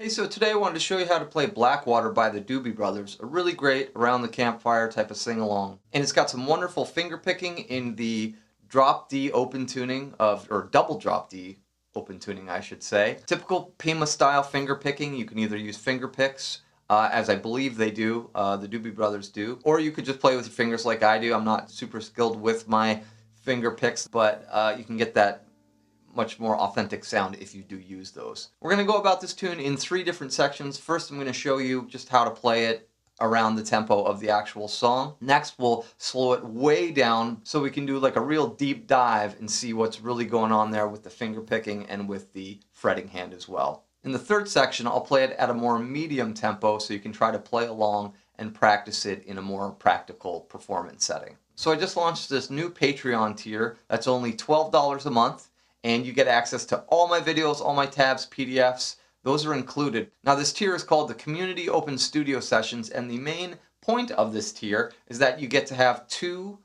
Hey, so today I wanted to show you how to play Blackwater by the Doobie Brothers, a really great around the campfire type of sing-along. And it's got some wonderful finger picking in the drop D open tuning or double drop D open tuning, I should say. Typical Pima style finger picking. You can either use finger picks, as I believe they do, the Doobie Brothers do, or you could just play with your fingers like I do. I'm not super skilled with my finger picks, but you can get that much more authentic sound if you do use those. We're going to go about this tune in 3 different sections. First, I'm going to show you just how to play it around the tempo of the actual song. Next, we'll slow it way down so we can do like a real deep dive and see what's really going on there with the finger picking and with the fretting hand as well. In the third section, I'll play it at a more medium tempo so you can try to play along and practice it in a more practical performance setting. So I just launched this new Patreon tier that's only $12 a month. And you get access to all my videos, all my tabs, PDFs. Those are included. Now this tier is called the Community Open Studio Sessions, and the main point of this tier is that you get to have 2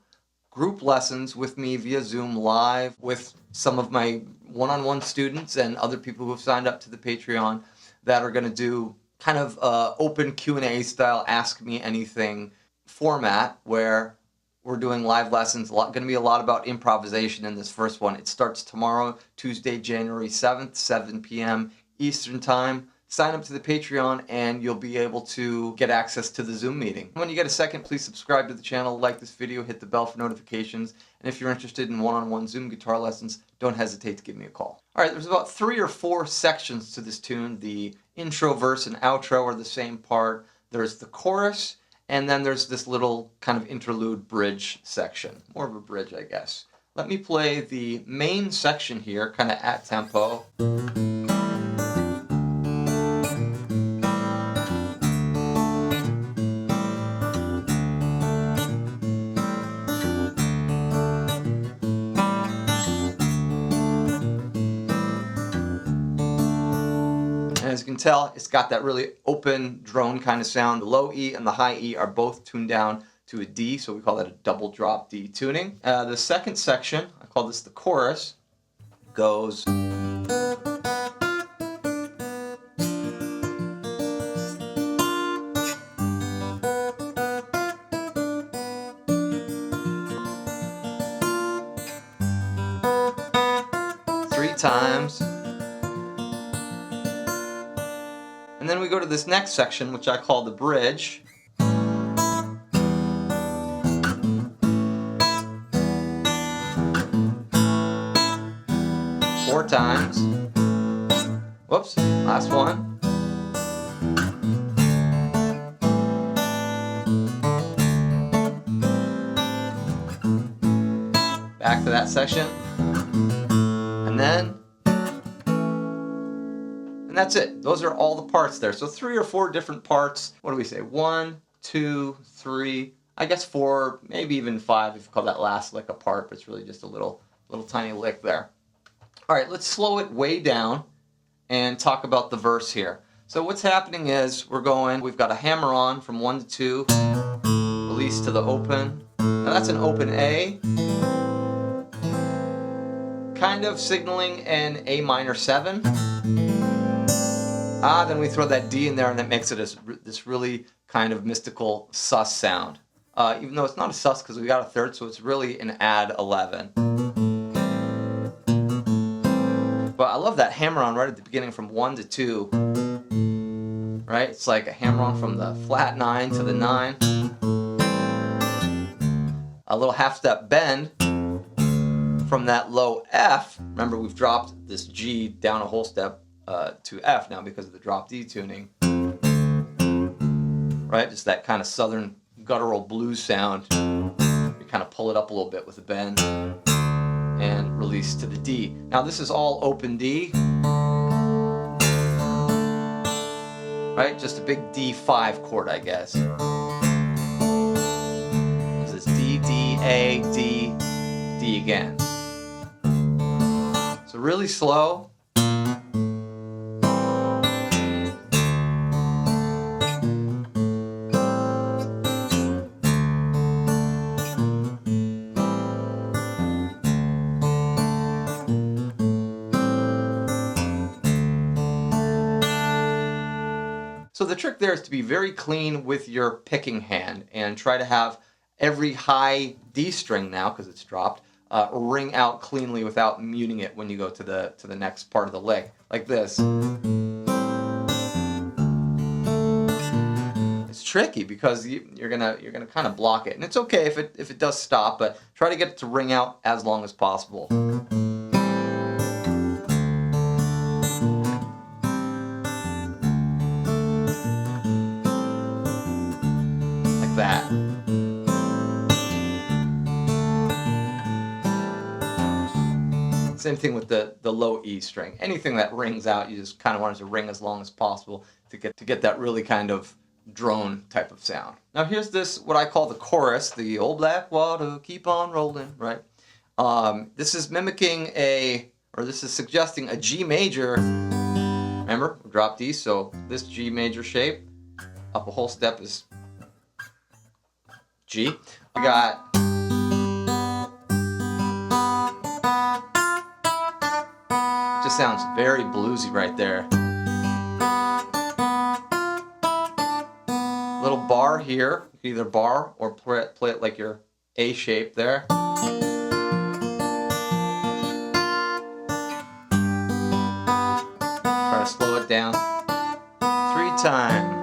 group lessons with me via Zoom live with some of my one-on-one students and other people who have signed up to the Patreon that are going to do kind of open Q&A style Ask Me Anything format where we're doing live lessons. Going to be a lot about improvisation in this first one. It starts tomorrow, Tuesday, January 7th, 7 p.m. Eastern Time. Sign up to the Patreon and you'll be able to get access to the Zoom meeting. When you get a second, please subscribe to the channel, like this video, hit the bell for notifications, and if you're interested in one-on-one Zoom guitar lessons, don't hesitate to give me a call. Alright, there's about 3 or 4 sections to this tune. The intro, verse, and outro are the same part. There's the chorus, and then there's this little kind of interlude bridge section. More of a bridge, I guess. Let me play the main section here, kind of at tempo. And as you can tell, it's got that really open drone kind of sound. The low E and the high E are both tuned down to a D, so we call that a double drop D tuning. The second section, I call this the chorus, goes three times. And then we go to this next section, which I call the bridge. 4 times. Whoops, last one. Back to that section. And then that's it. Those are all the parts there. So 3 or 4 different parts. What do we say? 1, 2, 3, I guess 4, maybe even 5 if you call that last lick a part, but it's really just a little tiny lick there. All right, let's slow it way down and talk about the verse here. So what's happening is we've got a hammer on from 1 to 2, release to the open. Now that's an open A, kind of signaling an A minor 7. Then we throw that D in there and that makes it this really kind of mystical sus sound. Even though it's not a sus because we got a third, so it's really an add 11. But I love that hammer on right at the beginning from 1 to 2. Right? It's like a hammer on from the flat 9 to the 9. A little half step bend from that low F. Remember, we've dropped this G down a whole step to F now because of the drop D tuning. Right? Just that kind of southern guttural blues sound. You kind of pull it up a little bit with a bend and release to the D. Now this is all open D. Right? Just a big D5 chord, I guess. This is D, D, A, D, D again. So really slow. So the trick there is to be very clean with your picking hand and try to have every high D string now, because it's dropped, ring out cleanly without muting it when you go to the next part of the lick, like this. It's tricky because you're gonna kind of block it, and it's okay if it does stop, but try to get it to ring out as long as possible. Like that. Same thing with the low E string. Anything that rings out, you just kind of want it to ring as long as possible to get that really kind of drone type of sound. Now here's this, what I call the chorus, the old black water keep on rolling, right? This is mimicking this is suggesting a G major. Remember, drop D, so this G major shape, up a whole step is G. We got just sounds very bluesy right there. Little bar here, you can either bar or play it like your A shape there. Try to slow it down 3 times.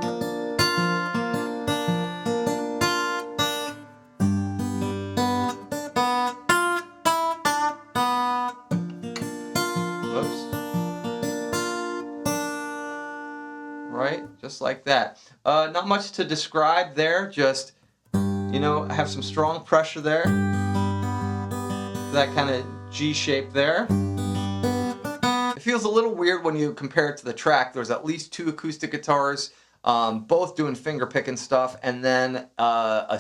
Whoops. Right, just like that. Not much to describe there, just, you know, have some strong pressure there. That kind of G shape there. It feels a little weird when you compare it to the track. There's at least 2 acoustic guitars, both doing finger picking stuff, and then a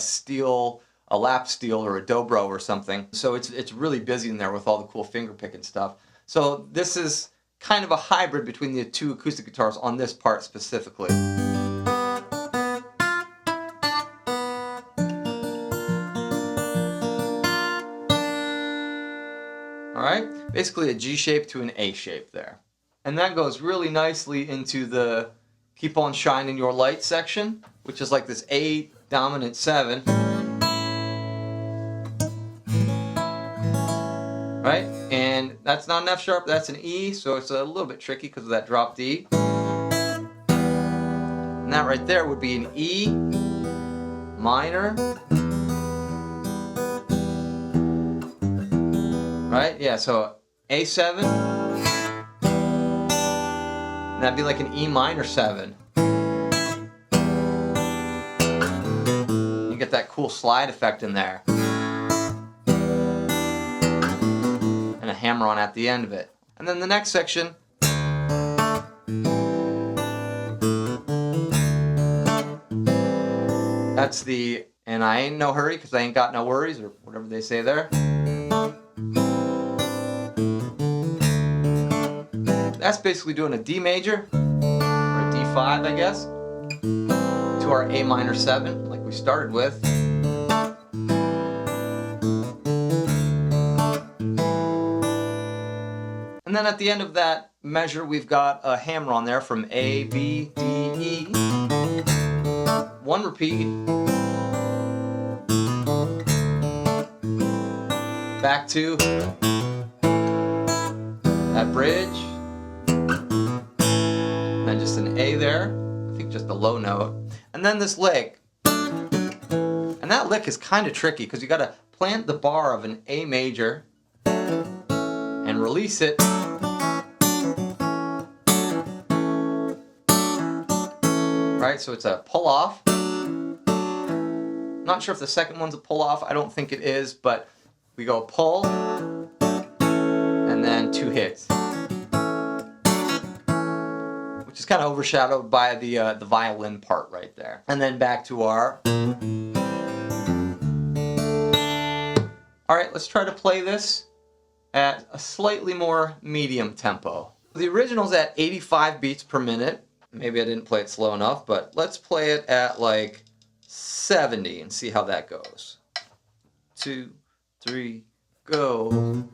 lap steel or a dobro or something. So it's really busy in there with all the cool finger picking stuff. So this is kind of a hybrid between the 2 acoustic guitars on this part specifically. Alright, basically a G shape to an A shape there. And that goes really nicely into the Keep On Shining Your Light section, which is like this A dominant 7. Right? And that's not an F sharp, that's an E, so it's a little bit tricky because of that drop D. And that right there would be an E minor. Right? Yeah, so A7. And that'd be like an E minor 7. You get that cool slide effect in there. And a hammer on at the end of it. And then the next section, that's the "and I ain't no hurry because I ain't got no worries," or whatever they say there. That's basically doing a D major, or a D5 I guess, to our A minor 7 like we started with. And then at the end of that measure we've got a hammer on there from A, B, D, E. 1 repeat. Back to that bridge. And then just an A there. I think just a low note. And then this lick. And that lick is kind of tricky because you got to plant the bar of an A major and release it. Right, so it's a pull off. Not sure if the second one's a pull off. I don't think it is, but we go pull and then 2 hits, which is kind of overshadowed by the violin part right there. And then back to our. All right, let's try to play this at a slightly more medium tempo. The original's at 85 beats per minute. Maybe I didn't play it slow enough, but let's play it at like 70 and see how that goes. 2, 3, go.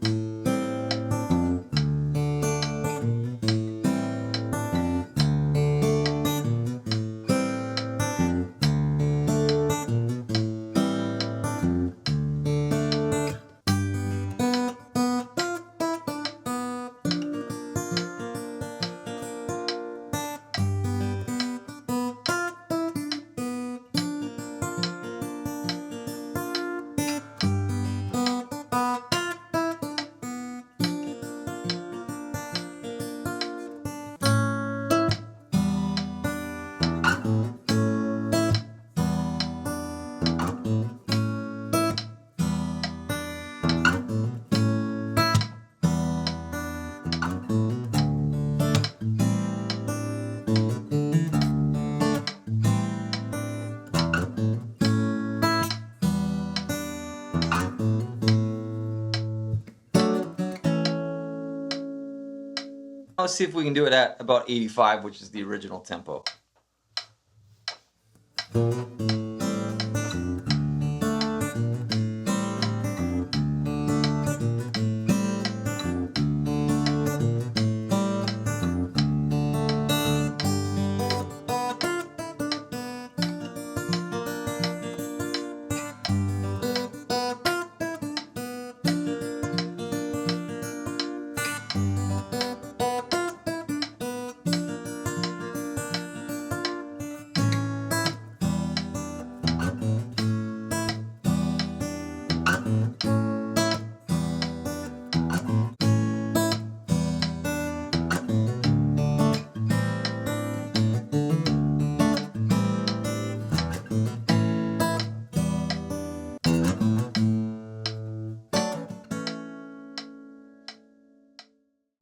Let's see if we can do it at about 85, which is the original tempo.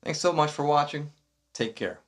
Thanks so much for watching. Take care.